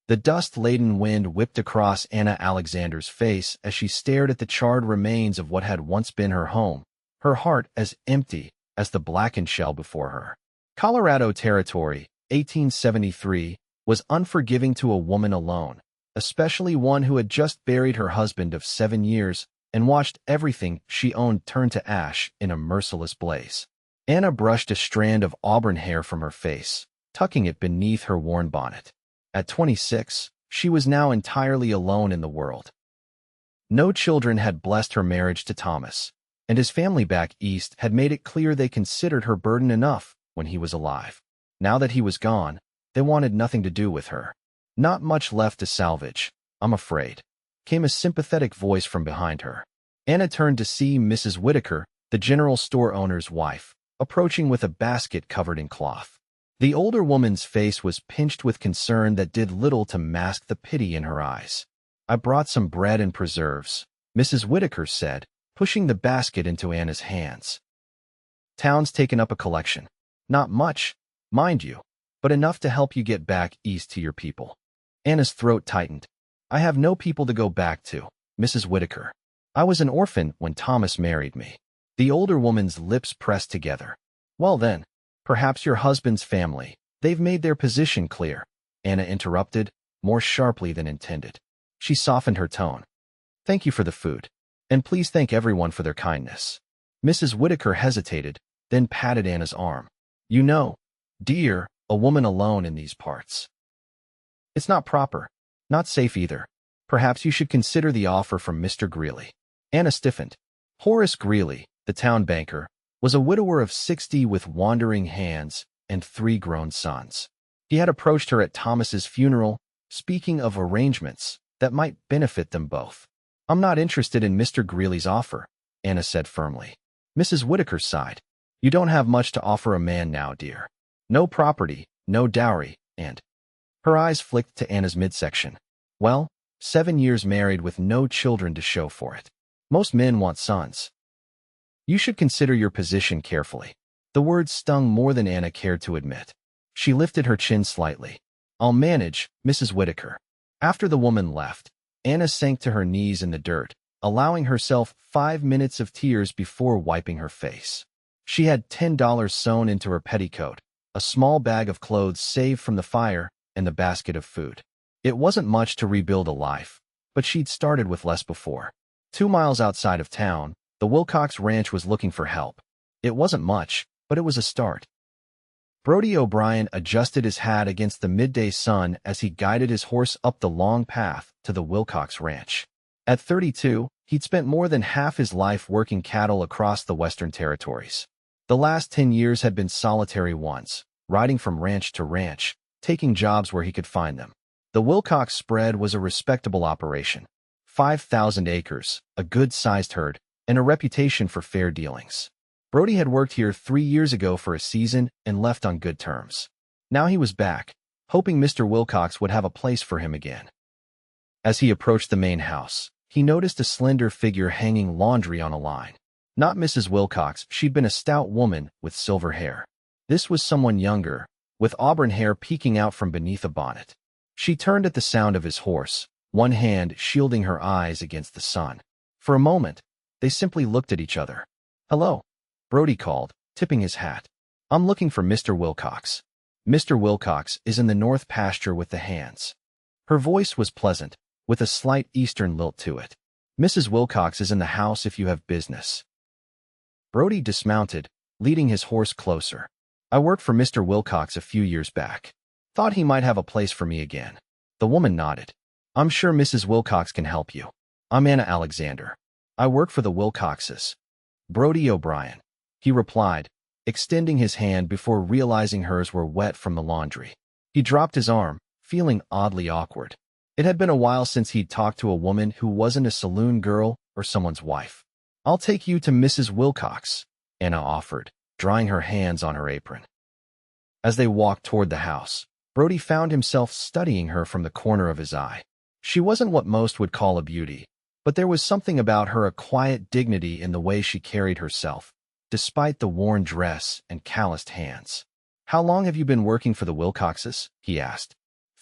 The dust-laden wind whipped across Anna Alexander's face as she stared at the charred remains of what had once been her home, her heart as empty as the blackened shell before her. Colorado Territory, 1873, was unforgiving to a woman alone, especially one who had just buried her husband of 7 years and watched everything she owned turn to ash in a merciless blaze. Anna brushed a strand of auburn hair from her face, tucking it beneath her worn bonnet. At 26, she was now entirely alone in the world. No children had blessed her marriage to Thomas, and his family back east had made it clear they considered her burden enough when he was alive. Now that he was gone, they wanted nothing to do with her. Not much left to salvage, I'm afraid, came a sympathetic voice from behind her. Anna turned to see Mrs. Whitaker, the general store owner's wife, approaching with a basket covered in cloth. The older woman's face was pinched with concern that did little to mask the pity in her eyes. "I brought some bread and preserves," Mrs. Whitaker said, pushing the basket into Anna's hands. "Town's taken up a collection. Not much, mind you, but enough to help you get back east to your people." Anna's throat tightened. "I have no people to go back to, Mrs. Whitaker. I was an orphan when Thomas married me." The older woman's lips pressed together. "Well then, perhaps your husband's family. They've made their position clear," Anna interrupted, more sharply than intended. She softened her tone. "Thank you for the food. And please thank everyone for their kindness." Mrs. Whitaker hesitated, then patted Anna's arm. "You know, dear, a woman alone in these parts. It's not proper. Not safe either. Perhaps you should consider the offer from Mr. Greeley." Anna stiffened. Horace Greeley, the town banker, was a widower of 60 with wandering hands and 3 grown sons. He had approached her at Thomas's funeral, speaking of arrangements that might benefit them both. "I'm not interested in Mr. Greeley's offer," Anna said firmly. Mrs. Whitaker sighed. "You don't have much to offer a man now, dear. No property, no dowry, and—" Her eyes flicked to Anna's midsection. "Well, 7 years married with no children to show for it. Most men want sons. You should consider your position carefully." The words stung more than Anna cared to admit. She lifted her chin slightly. "I'll manage, Mrs. Whitaker." After the woman left, Anna sank to her knees in the dirt, allowing herself 5 minutes of tears before wiping her face. She had $10 sewn into her petticoat, a small bag of clothes saved from the fire, and the basket of food. It wasn't much to rebuild a life, but she'd started with less before. 2 miles outside of town, the Wilcox Ranch was looking for help. It wasn't much, but it was a start. Brody O'Brien adjusted his hat against the midday sun as he guided his horse up the long path to the Wilcox Ranch. At 32, he'd spent more than half his life working cattle across the Western Territories. The last 10 years had been solitary ones, riding from ranch to ranch, taking jobs where he could find them. The Wilcox spread was a respectable operation. 5,000 acres, a good-sized herd, and a reputation for fair dealings. Brody had worked here 3 years ago for a season and left on good terms. Now he was back, hoping Mr. Wilcox would have a place for him again. As he approached the main house, he noticed a slender figure hanging laundry on a line. Not Mrs. Wilcox, she'd been a stout woman with silver hair. This was someone younger, with auburn hair peeking out from beneath a bonnet. She turned at the sound of his horse, one hand shielding her eyes against the sun. For a moment, they simply looked at each other. "Hello," Brody called, tipping his hat. "I'm looking for Mr. Wilcox." "Mr. Wilcox is in the north pasture with the hands." Her voice was pleasant, with a slight eastern lilt to it. "Mrs. Wilcox is in the house if you have business." Brody dismounted, leading his horse closer. "I worked for Mr. Wilcox a few years back. Thought he might have a place for me again." The woman nodded. "I'm sure Mrs. Wilcox can help you. I'm Anna Alexander. I work for the Wilcoxes." "Brody O'Brien," he replied, extending his hand before realizing hers were wet from the laundry. He dropped his arm, feeling oddly awkward. It had been a while since he'd talked to a woman who wasn't a saloon girl or someone's wife. "I'll take you to Mrs. Wilcox," Anna offered, drying her hands on her apron. As they walked toward the house, Brody found himself studying her from the corner of his eye. She wasn't what most would call a beauty, but there was something about her, a quiet dignity in the way she carried herself, despite the worn dress and calloused hands. "How long have you been working for the Wilcoxes?" he asked.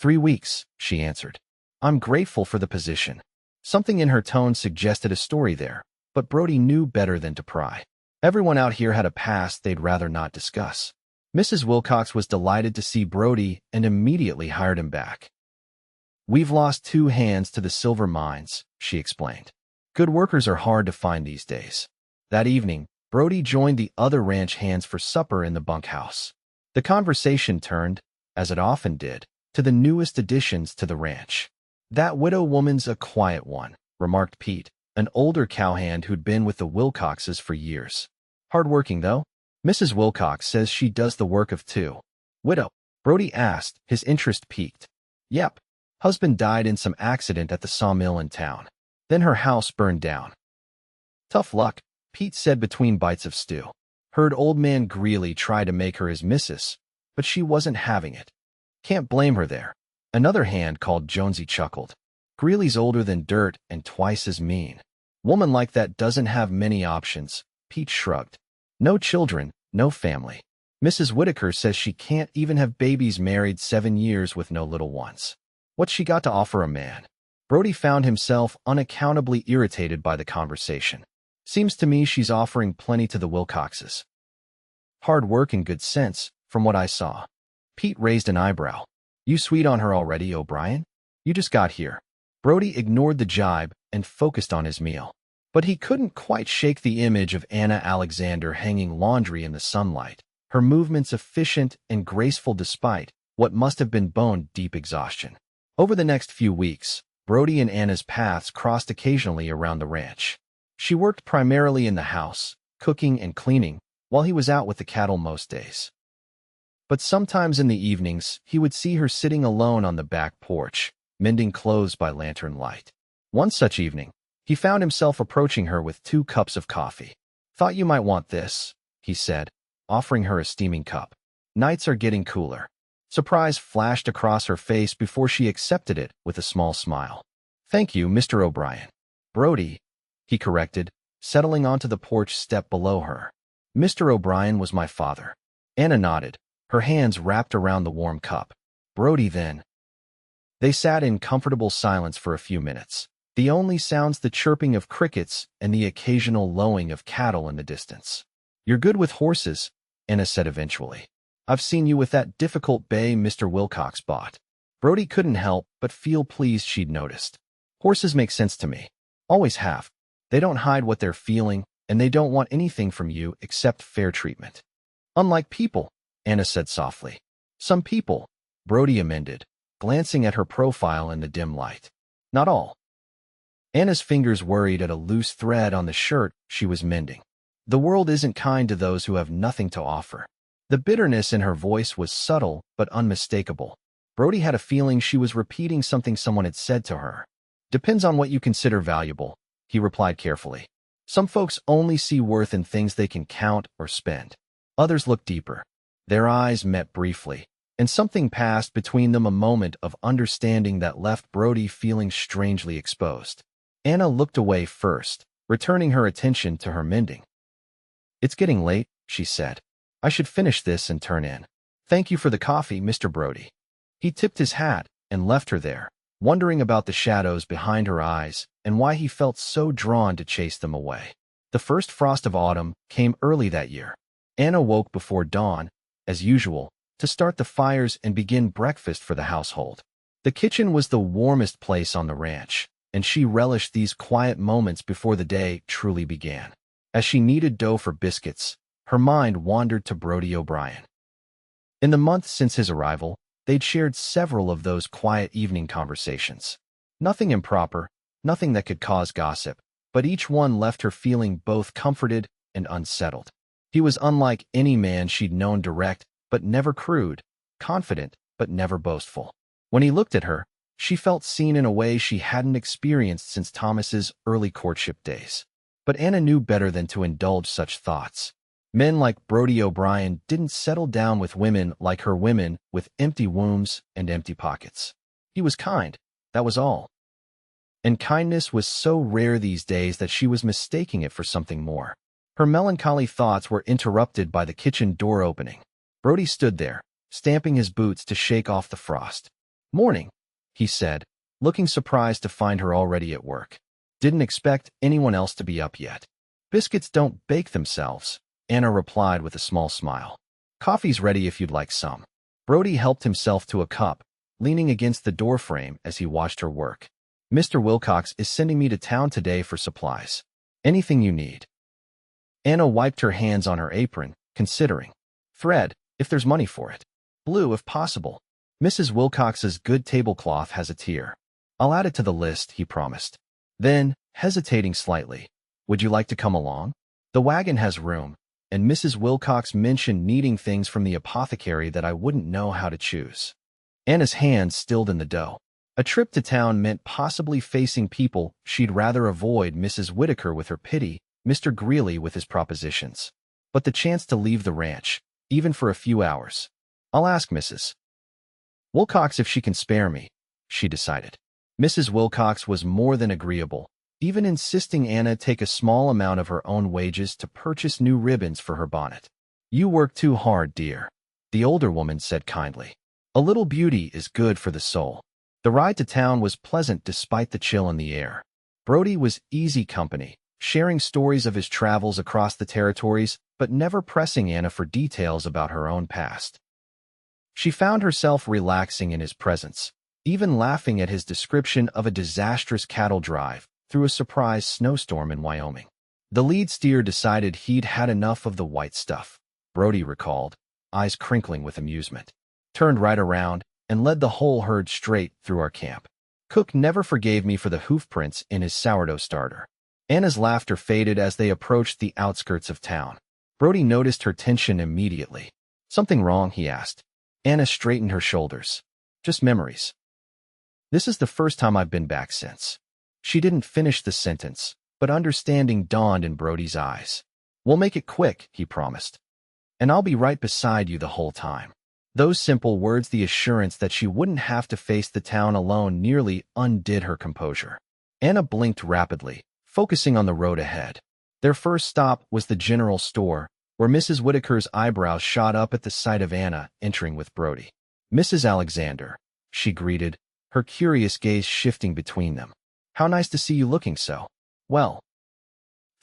3 weeks, she answered. I'm grateful for the position. Something in her tone suggested a story there, but Brody knew better than to pry. Everyone out here had a past they'd rather not discuss. Mrs. Wilcox was delighted to see Brody and immediately hired him back. We've lost 2 hands to the silver mines, she explained. Good workers are hard to find these days. That evening, Brody joined the other ranch hands for supper in the bunkhouse. The conversation turned, as it often did, to the newest additions to the ranch. That widow woman's a quiet one, remarked Pete, an older cowhand who'd been with the Wilcoxes for years. Hard-working, though. Mrs. Wilcox says she does the work of 2. Widow? Brody asked, his interest piqued. Yep. Husband died in some accident at the sawmill in town. Then her house burned down. Tough luck, Pete said between bites of stew. Heard old man Greeley try to make her his missus, but she wasn't having it. Can't blame her there. Another hand called Jonesy chuckled. Greeley's older than dirt and twice as mean. Woman like that doesn't have many options, Pete shrugged. No children, no family. Mrs. Whitaker says she can't even have babies married 7 years with no little ones. What's she got to offer a man? Brody found himself unaccountably irritated by the conversation. Seems to me she's offering plenty to the Wilcoxes. Hard work and good sense, from what I saw. Pete raised an eyebrow. You sweet on her already, O'Brien? You just got here. Brody ignored the jibe and focused on his meal. But he couldn't quite shake the image of Anna Alexander hanging laundry in the sunlight, her movements efficient and graceful despite what must have been bone-deep exhaustion. Over the next few weeks, Brody and Anna's paths crossed occasionally around the ranch. She worked primarily in the house, cooking and cleaning, while he was out with the cattle most days. But sometimes in the evenings, he would see her sitting alone on the back porch, mending clothes by lantern light. One such evening, he found himself approaching her with 2 cups of coffee. Thought you might want this, he said, offering her a steaming cup. Nights are getting cooler. Surprise flashed across her face before she accepted it with a small smile. Thank you, Mr. O'Brien. Brody, he corrected, settling onto the porch step below her. Mr. O'Brien was my father. Anna nodded, her hands wrapped around the warm cup. Brody then. They sat in comfortable silence for a few minutes, the only sounds the chirping of crickets and the occasional lowing of cattle in the distance. You're good with horses, Anna said eventually. I've seen you with that difficult bay Mr. Wilcox bought. Brody couldn't help but feel pleased she'd noticed. Horses make sense to me. Always have. They don't hide what they're feeling, and they don't want anything from you except fair treatment. Unlike people, Anna said softly. Some people, Brody amended, glancing at her profile in the dim light. Not all. Anna's fingers worried at a loose thread on the shirt she was mending. The world isn't kind to those who have nothing to offer. The bitterness in her voice was subtle but unmistakable. Brody had a feeling she was repeating something someone had said to her. Depends on what you consider valuable, he replied carefully. Some folks only see worth in things they can count or spend. Others look deeper. Their eyes met briefly, and something passed between them, a moment of understanding that left Brody feeling strangely exposed. Anna looked away first, returning her attention to her mending. It's getting late, she said. I should finish this and turn in. Thank you for the coffee, Mr. Brody. He tipped his hat and left her there, wondering about the shadows behind her eyes and why he felt so drawn to chase them away. The first frost of autumn came early that year. Anna woke before dawn, as usual, to start the fires and begin breakfast for the household. The kitchen was the warmest place on the ranch, and she relished these quiet moments before the day truly began. As she kneaded dough for biscuits, her mind wandered to Brody O'Brien. In the months since his arrival, they'd shared several of those quiet evening conversations. Nothing improper, nothing that could cause gossip, but each one left her feeling both comforted and unsettled. He was unlike any man she'd known, direct but never crude, confident but never boastful. When he looked at her, she felt seen in a way she hadn't experienced since Thomas's early courtship days. But Anna knew better than to indulge such thoughts. Men like Brody O'Brien didn't settle down with women like her, women with empty wombs and empty pockets. He was kind, that was all. And kindness was so rare these days that she was mistaking it for something more. Her melancholy thoughts were interrupted by the kitchen door opening. Brody stood there, stamping his boots to shake off the frost. Morning, he said, looking surprised to find her already at work. Didn't expect anyone else to be up yet. Biscuits don't bake themselves, Anna replied with a small smile. Coffee's ready if you'd like some. Brody helped himself to a cup, leaning against the doorframe as he watched her work. Mr. Wilcox is sending me to town today for supplies. Anything you need. Anna wiped her hands on her apron, considering. Thread, if there's money for it. Blue, if possible. Mrs. Wilcox's good tablecloth has a tier. I'll add it to the list, he promised. Then, hesitating slightly, would you like to come along? The wagon has room, and Mrs. Wilcox mentioned needing things from the apothecary that I wouldn't know how to choose. Anna's hands stilled in the dough. A trip to town meant possibly facing people she'd rather avoid, Mrs. Whitaker with her pity, Mr. Greeley with his propositions. But the chance to leave the ranch, even for a few hours. I'll ask Mrs. Wilcox if she can spare me, she decided. Mrs. Wilcox was more than agreeable, even insisting Anna take a small amount of her own wages to purchase new ribbons for her bonnet. You work too hard, dear, the older woman said kindly. A little beauty is good for the soul. The ride to town was pleasant despite the chill in the air. Brody was easy company, sharing stories of his travels across the territories, but never pressing Anna for details about her own past. She found herself relaxing in his presence, even laughing at his description of a disastrous cattle drive through a surprise snowstorm in Wyoming. The lead steer decided he'd had enough of the white stuff, Brody recalled, eyes crinkling with amusement. Turned right around and led the whole herd straight through our camp. Cook never forgave me for the hoof prints in his sourdough starter. Anna's laughter faded as they approached the outskirts of town. Brody noticed her tension immediately. Something wrong, he asked. Anna straightened her shoulders. Just memories. This is the first time I've been back since. She didn't finish the sentence, but understanding dawned in Brody's eyes. We'll make it quick, he promised. And I'll be right beside you the whole time. Those simple words, the assurance that she wouldn't have to face the town alone, nearly undid her composure. Anna blinked rapidly, focusing on the road ahead. Their first stop was the general store, where Mrs. Whitaker's eyebrows shot up at the sight of Anna entering with Brody. Mrs. Alexander, she greeted, her curious gaze shifting between them. How nice to see you looking so well.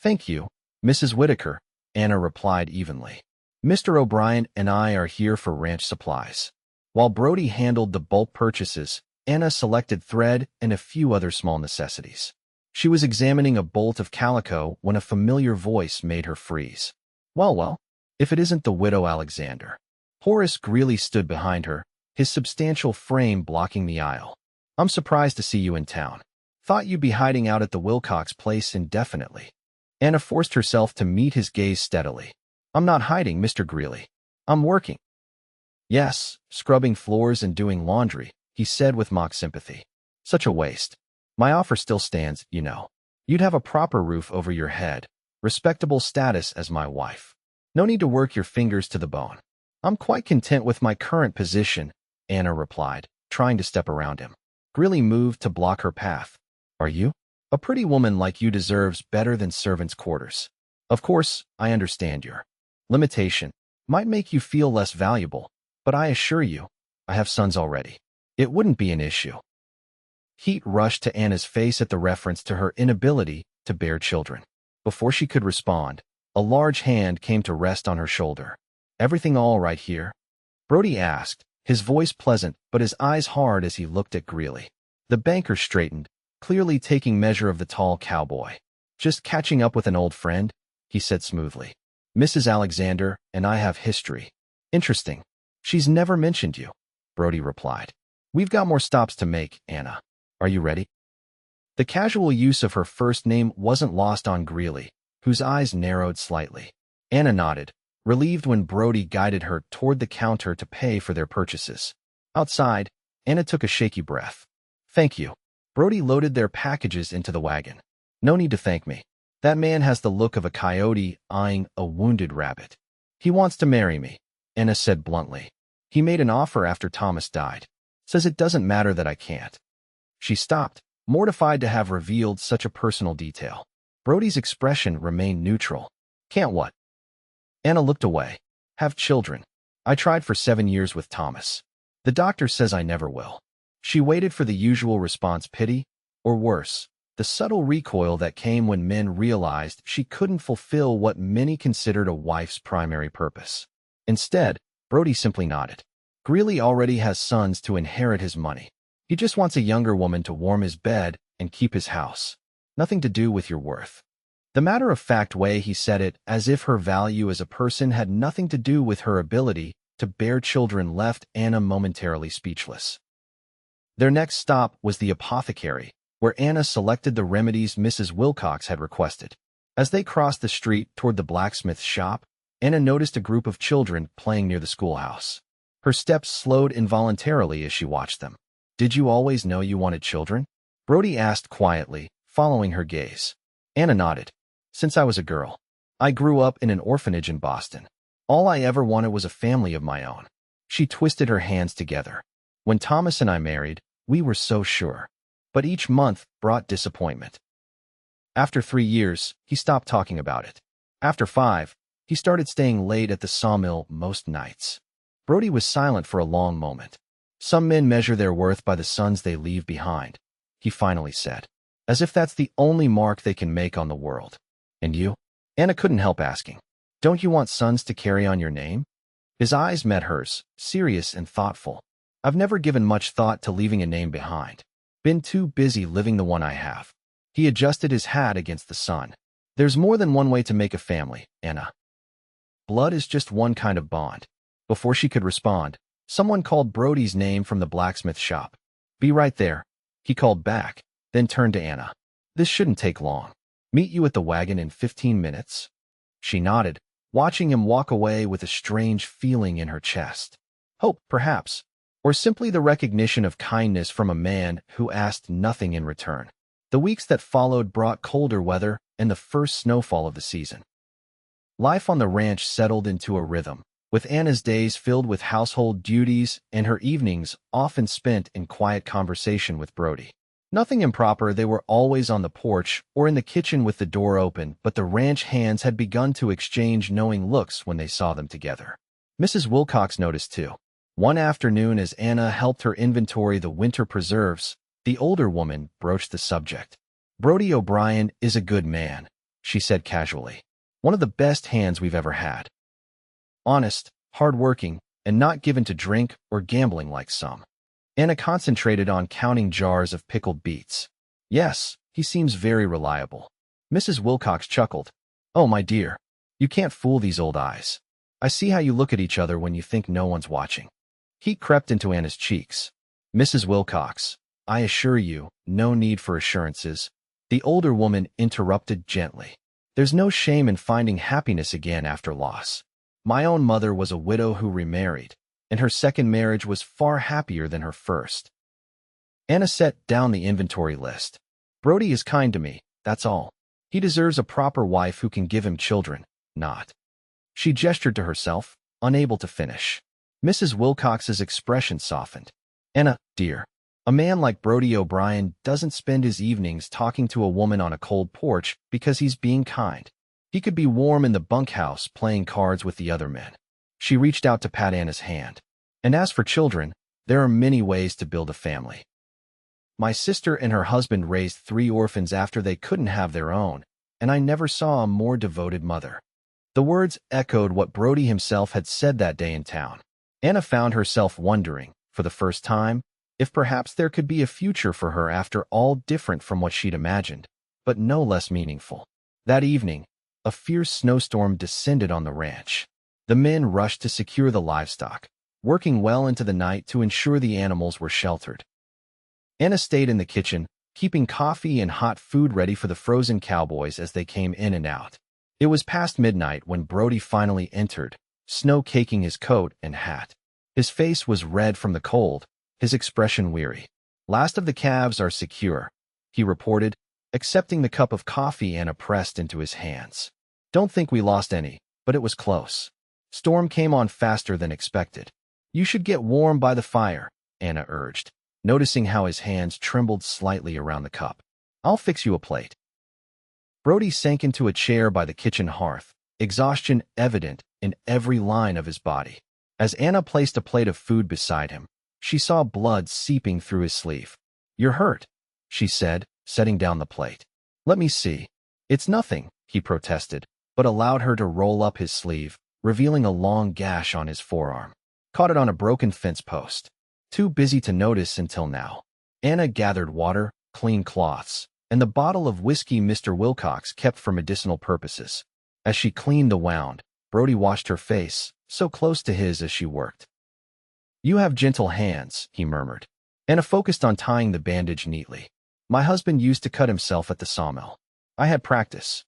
Thank you, Mrs. Whitaker, Anna replied evenly. Mr. O'Brien and I are here for ranch supplies. While Brody handled the bulk purchases, Anna selected thread and a few other small necessities. She was examining a bolt of calico when a familiar voice made her freeze. Well, if it isn't the widow Alexander. Horace Greeley stood behind her, his substantial frame blocking the aisle. I'm surprised to see you in town. Thought you'd be hiding out at the Wilcox place indefinitely. Anna forced herself to meet his gaze steadily. I'm not hiding, Mr. Greeley. I'm working. Yes, scrubbing floors and doing laundry, he said with mock sympathy. Such a waste. My offer still stands, you know. You'd have a proper roof over your head, respectable status as my wife. No need to work your fingers to the bone. I'm quite content with my current position, Anna replied, trying to step around him. Greeley moved to block her path. Are you? A pretty woman like you deserves better than servants' quarters. Of course, I understand your limitation might make you feel less valuable, but I assure you, I have sons already. It wouldn't be an issue. Heat rushed to Anna's face at the reference to her inability to bear children. Before she could respond, a large hand came to rest on her shoulder. Everything all right here? Brody asked, his voice pleasant but his eyes hard as he looked at Greeley. The banker straightened, clearly taking measure of the tall cowboy. Just catching up with an old friend, he said smoothly. Mrs. Alexander and I have history. Interesting. She's never mentioned you, Brody replied. We've got more stops to make, Anna. Are you ready? The casual use of her first name wasn't lost on Greeley, whose eyes narrowed slightly. Anna nodded, relieved when Brody guided her toward the counter to pay for their purchases. Outside, Anna took a shaky breath. Thank you. Brody loaded their packages into the wagon. No need to thank me. That man has the look of a coyote eyeing a wounded rabbit. He wants to marry me, Anna said bluntly. He made an offer after Thomas died. Says it doesn't matter that I can't. She stopped, mortified to have revealed such a personal detail. Brody's expression remained neutral. Can't what? Anna looked away. Have children. I tried for 7 years with Thomas. The doctor says I never will. She waited for the usual response, pity, or worse, the subtle recoil that came when men realized she couldn't fulfill what many considered a wife's primary purpose. Instead, Brody simply nodded. Greeley already has sons to inherit his money. He just wants a younger woman to warm his bed and keep his house. Nothing to do with your worth. The matter-of-fact way he said it, as if her value as a person had nothing to do with her ability to bear children, left Anna momentarily speechless. Their next stop was the apothecary, where Anna selected the remedies Mrs. Wilcox had requested. As they crossed the street toward the blacksmith's shop, Anna noticed a group of children playing near the schoolhouse. Her steps slowed involuntarily as she watched them. "Did you always know you wanted children?" Brody asked quietly, following her gaze. Anna nodded. "Since I was a girl. I grew up in an orphanage in Boston. All I ever wanted was a family of my own." She twisted her hands together. "When Thomas and I married, we were so sure. But each month brought disappointment. After 3 years, he stopped talking about it. After 5, he started staying late at the sawmill most nights." Brody was silent for a long moment. "Some men measure their worth by the sons they leave behind," he finally said, "as if that's the only mark they can make on the world." "And you?" Anna couldn't help asking. "Don't you want sons to carry on your name?" His eyes met hers, serious and thoughtful. "I've never given much thought to leaving a name behind. Been too busy living the one I have." He adjusted his hat against the sun. "There's more than one way to make a family, Anna. Blood is just one kind of bond." Before she could respond, someone called Brody's name from the blacksmith shop. "Be right there," he called back, then turned to Anna. "This shouldn't take long. Meet you at the wagon in 15 minutes? She nodded, watching him walk away with a strange feeling in her chest. Hope, perhaps, or simply the recognition of kindness from a man who asked nothing in return. The weeks that followed brought colder weather and the first snowfall of the season. Life on the ranch settled into a rhythm, with Anna's days filled with household duties and her evenings often spent in quiet conversation with Brody. Nothing improper, they were always on the porch or in the kitchen with the door open, but the ranch hands had begun to exchange knowing looks when they saw them together. Mrs. Wilcox noticed too. One afternoon as Anna helped her inventory the winter preserves, the older woman broached the subject. "Brody O'Brien is a good man," she said casually. "One of the best hands we've ever had. Honest, hard-working, and not given to drink or gambling like some." Anna concentrated on counting jars of pickled beets. "Yes, he seems very reliable." Mrs. Wilcox chuckled. "Oh, my dear, you can't fool these old eyes. I see how you look at each other when you think no one's watching." Heat crept into Anna's cheeks. "Mrs. Wilcox, I assure you, no need for assurances," the older woman interrupted gently. "There's no shame in finding happiness again after loss. My own mother was a widow who remarried, and her second marriage was far happier than her first." Anna set down the inventory list. "Brody is kind to me, that's all. He deserves a proper wife who can give him children, not." She gestured to herself, unable to finish. Mrs. Wilcox's expression softened. "Anna, dear, a man like Brody O'Brien doesn't spend his evenings talking to a woman on a cold porch because he's being kind. He could be warm in the bunkhouse playing cards with the other men." She reached out to pat Anna's hand. "And as for children, there are many ways to build a family. My sister and her husband raised 3 orphans after they couldn't have their own, and I never saw a more devoted mother." The words echoed what Brody himself had said that day in town. Anna found herself wondering, for the first time, if perhaps there could be a future for her after all, different from what she'd imagined, but no less meaningful. That evening, a fierce snowstorm descended on the ranch. The men rushed to secure the livestock, working well into the night to ensure the animals were sheltered. Anna stayed in the kitchen, keeping coffee and hot food ready for the frozen cowboys as they came in and out. It was past midnight when Brody finally entered, snow caking his coat and hat. His face was red from the cold, his expression weary. "Last of the calves are secure," he reported, accepting the cup of coffee Anna pressed into his hands. "Don't think we lost any, but it was close. Storm came on faster than expected." "You should get warm by the fire," Anna urged, noticing how his hands trembled slightly around the cup. "I'll fix you a plate." Brody sank into a chair by the kitchen hearth, exhaustion evident in every line of his body. As Anna placed a plate of food beside him, She saw blood seeping through his sleeve. "You're hurt," she said, setting down the plate. "Let me see." "It's nothing," he protested, but allowed her to roll up his sleeve, revealing a long gash on his forearm. Caught it on a broken fence post. Too busy to notice until now. Anna gathered water, clean cloths, and the bottle of whiskey Mr. Wilcox kept for medicinal purposes. As she cleaned the wound, Brody washed her face, so close to his as she worked. "You have gentle hands," he murmured. Anna focused on tying the bandage neatly. "My husband used to cut himself at the sawmill. I had practice."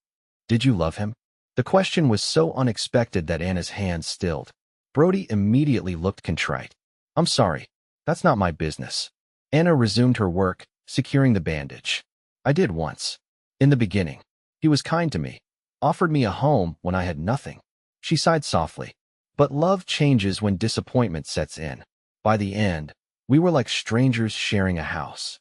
"Did you love him?" The question was so unexpected that Anna's hands stilled. Brody immediately looked contrite. "I'm sorry. That's not my business." Anna resumed her work, securing the bandage. "I did once. In the beginning. He was kind to me. Offered me a home when I had nothing." She sighed softly. "But love changes when disappointment sets in. By the end, we were like strangers sharing a house."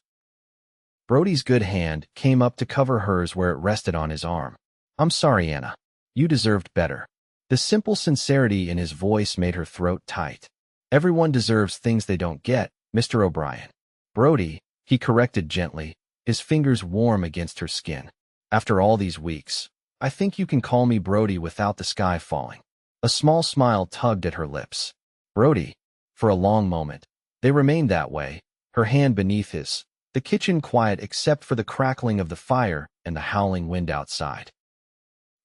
Brody's good hand came up to cover hers where it rested on his arm. "I'm sorry, Anna. You deserved better." The simple sincerity in his voice made her throat tight. "Everyone deserves things they don't get, Mr. O'Brien." "Brody," he corrected gently, his fingers warm against her skin. "After all these weeks, I think you can call me Brody without the sky falling." A small smile tugged at her lips. "Brody." For a long moment, they remained that way, her hand beneath his, the kitchen quiet except for the crackling of the fire and the howling wind outside.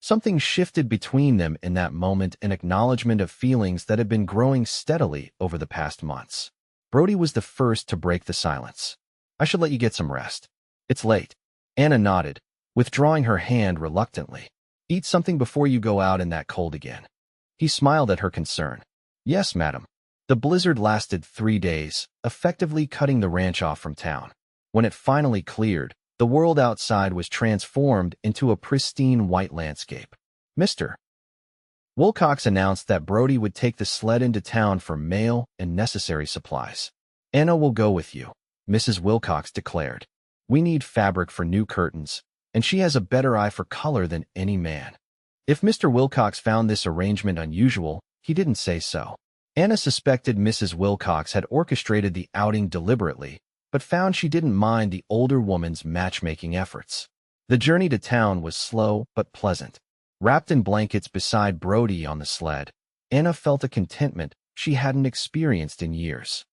Something shifted between them in that moment, an acknowledgement of feelings that had been growing steadily over the past months. Brody was the first to break the silence. "I should let you get some rest. It's late." Anna nodded, withdrawing her hand reluctantly. "Eat something before you go out in that cold again." He smiled at her concern. "Yes, madam." The blizzard lasted 3 days, effectively cutting the ranch off from town. When it finally cleared, the world outside was transformed into a pristine white landscape. Mr. Wilcox announced that Brody would take the sled into town for mail and necessary supplies. "Anna will go with you," Mrs. Wilcox declared. "We need fabric for new curtains, and she has a better eye for color than any man." If Mr. Wilcox found this arrangement unusual, he didn't say so. Anna suspected Mrs. Wilcox had orchestrated the outing deliberately, but found she didn't mind the older woman's matchmaking efforts. The journey to town was slow but pleasant. Wrapped in blankets beside Brody on the sled, Anna felt a contentment she hadn't experienced in years.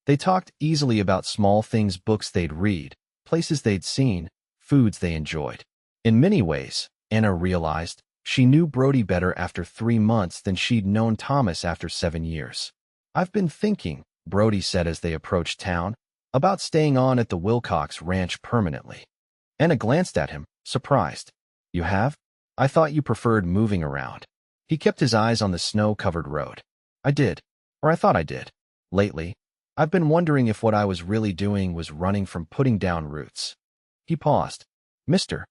They talked easily about small things, books they'd read, places they'd seen, foods they enjoyed. In many ways, Anna realized, she knew Brody better after 3 months than she'd known Thomas after 7 years. "I've been thinking," Brody said as they approached town, "about staying on at the Wilcox ranch permanently." Anna glanced at him, surprised. "You have? I thought you preferred moving around." He kept his eyes on the snow-covered road. "I did, or I thought I did. Lately, I've been wondering if what I was really doing was running from putting down roots." He paused. "Mr.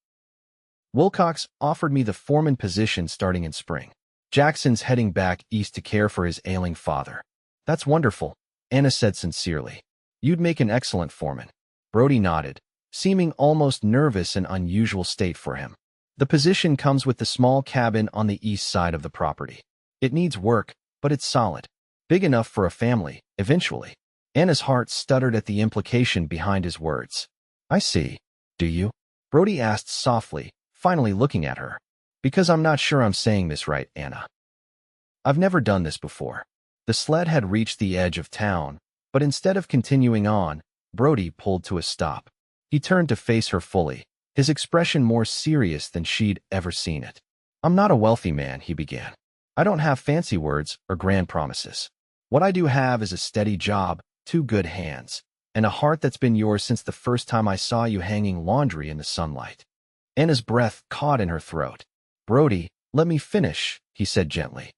Wilcox offered me the foreman position starting in spring. Jackson's heading back east to care for his ailing father." "That's wonderful," Anna said sincerely. "You'd make an excellent foreman." Brody nodded, seeming almost nervous, an unusual state for him. "The position comes with the small cabin on the east side of the property. It needs work, but it's solid. Big enough for a family, eventually." Anna's heart stuttered at the implication behind his words. "I see. Do you?" Brody asked softly, finally looking at her. "Because I'm not sure I'm saying this right, Anna. I've never done this before." The sled had reached the edge of town, but instead of continuing on, Brody pulled to a stop. He turned to face her fully, his expression more serious than she'd ever seen it. "I'm not a wealthy man," he began. "I don't have fancy words or grand promises. What I do have is a steady job, 2 good hands, and a heart that's been yours since the first time I saw you hanging laundry in the sunlight." Anna's breath caught in her throat. "Brody, let me finish," he said gently.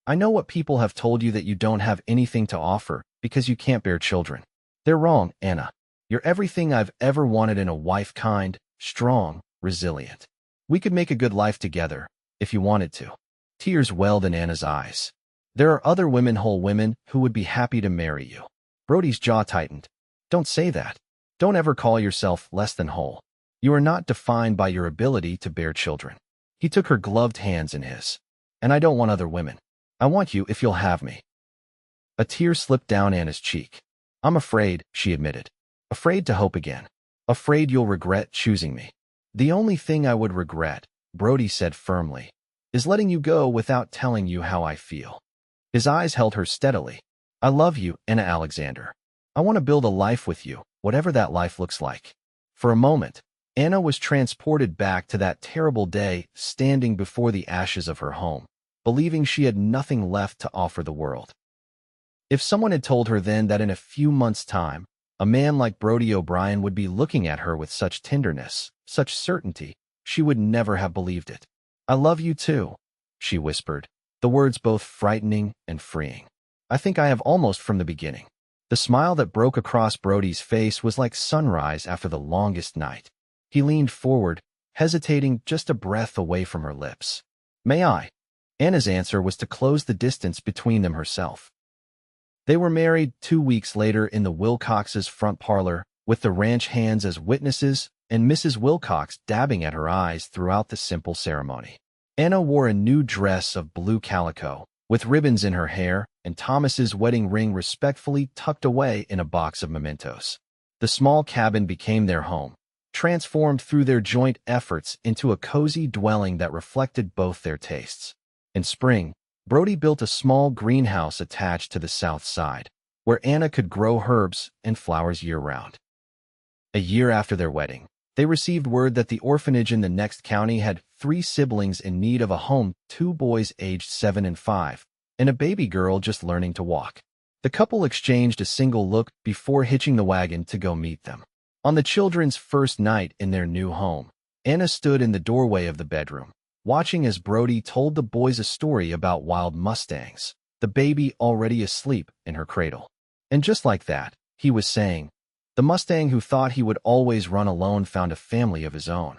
"I know what people have told you, that you don't have anything to offer because you can't bear children. They're wrong, Anna. You're everything I've ever wanted in a wife, kind, strong, resilient. We could make a good life together, if you wanted to." Tears welled in Anna's eyes. "There are other women, whole women, who would be happy to marry you." Brody's jaw tightened. "Don't say that. Don't ever call yourself less than whole. You are not defined by your ability to bear children." He took her gloved hands in his. "And I don't want other women. I want you if you'll have me." A tear slipped down Anna's cheek. I'm afraid, she admitted. Afraid to hope again. Afraid you'll regret choosing me. The only thing I would regret, Brody said firmly, is letting you go without telling you how I feel. His eyes held her steadily. I love you, Anna Alexander. I want to build a life with you, whatever that life looks like. For a moment, Anna was transported back to that terrible day, standing before the ashes of her home, believing she had nothing left to offer the world. If someone had told her then that in a few months' time, a man like Brody O'Brien would be looking at her with such tenderness, such certainty, she would never have believed it. I love you too, she whispered, the words both frightening and freeing. I think I have almost from the beginning. The smile that broke across Brody's face was like sunrise after the longest night. He leaned forward, hesitating just a breath away from her lips. May I? Anna's answer was to close the distance between them herself. They were married 2 weeks later in the Wilcoxes' front parlor, with the ranch hands as witnesses and Mrs. Wilcox dabbing at her eyes throughout the simple ceremony. Anna wore a new dress of blue calico, with ribbons in her hair, and Thomas's wedding ring respectfully tucked away in a box of mementos. The small cabin became their home, transformed through their joint efforts into a cozy dwelling that reflected both their tastes. In spring, Brody built a small greenhouse attached to the south side, where Anna could grow herbs and flowers year-round. A year after their wedding, they received word that the orphanage in the next county had 3 siblings in need of a home, 2 boys aged 7 and 5, and a baby girl just learning to walk. The couple exchanged a single look before hitching the wagon to go meet them. On the children's first night in their new home, Anna stood in the doorway of the bedroom, watching as Brody told the boys a story about wild mustangs, the baby already asleep in her cradle. And just like that, he was saying, the Mustang who thought he would always run alone found a family of his own.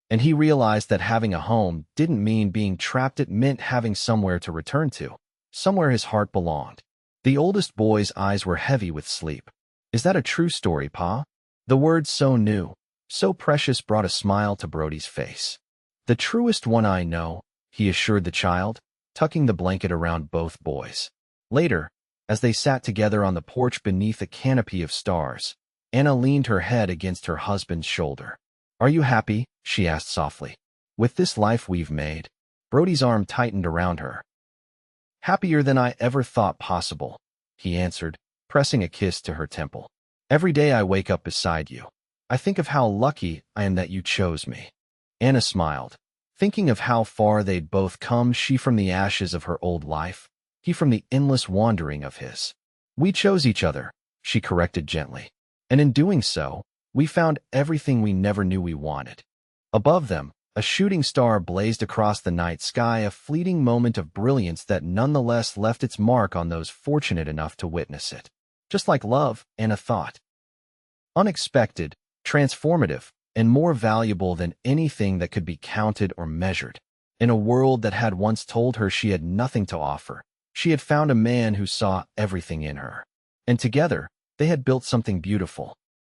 And he realized that having a home didn't mean being trapped, it meant having somewhere to return to, somewhere his heart belonged. The oldest boy's eyes were heavy with sleep. Is that a true story, Pa? The words so new, so precious brought a smile to Brody's face. The truest one I know, he assured the child, tucking the blanket around both boys. Later, as they sat together on the porch beneath a canopy of stars, Anna leaned her head against her husband's shoulder. Are you happy? She asked softly. With this life we've made? Brody's arm tightened around her. Happier than I ever thought possible, he answered, pressing a kiss to her temple. Every day I wake up beside you. I think of how lucky I am that you chose me. Anna smiled, thinking of how far they'd both come, she from the ashes of her old life, he from the endless wandering of his. We chose each other, she corrected gently. And in doing so, we found everything we never knew we wanted. Above them, a shooting star blazed across the night sky, a fleeting moment of brilliance that nonetheless left its mark on those fortunate enough to witness it. Just like love, Anna thought. Unexpected, transformative, and more valuable than anything that could be counted or measured. In a world that had once told her she had nothing to offer, she had found a man who saw everything in her. And together, they had built something beautiful,